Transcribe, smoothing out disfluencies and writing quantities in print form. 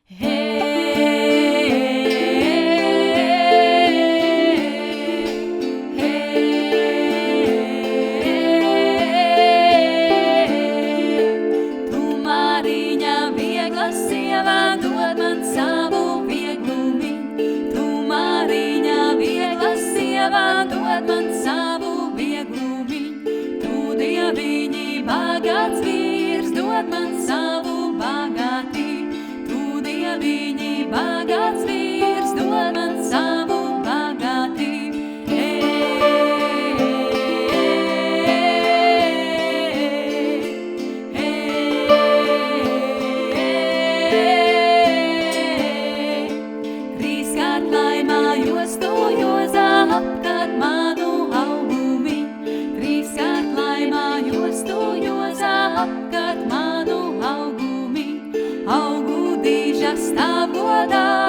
Tu Māriņa viegla sieva, dod man savu vieglumiņu. Tu Māriņa viegla sieva, dod man savu vieglumiņu. Tu Dieviņi bagāts vīrs, dod man savu bagātību. Tu Dieviņi bagāts vīrs, dod man savu bagātību. Trīskārt laimājos tu, Jozā, apkārt manu augumiņu. Trīskārt laimājos tu, Jozā, apkārt manu augumiņu. Augu dīžas tav godā,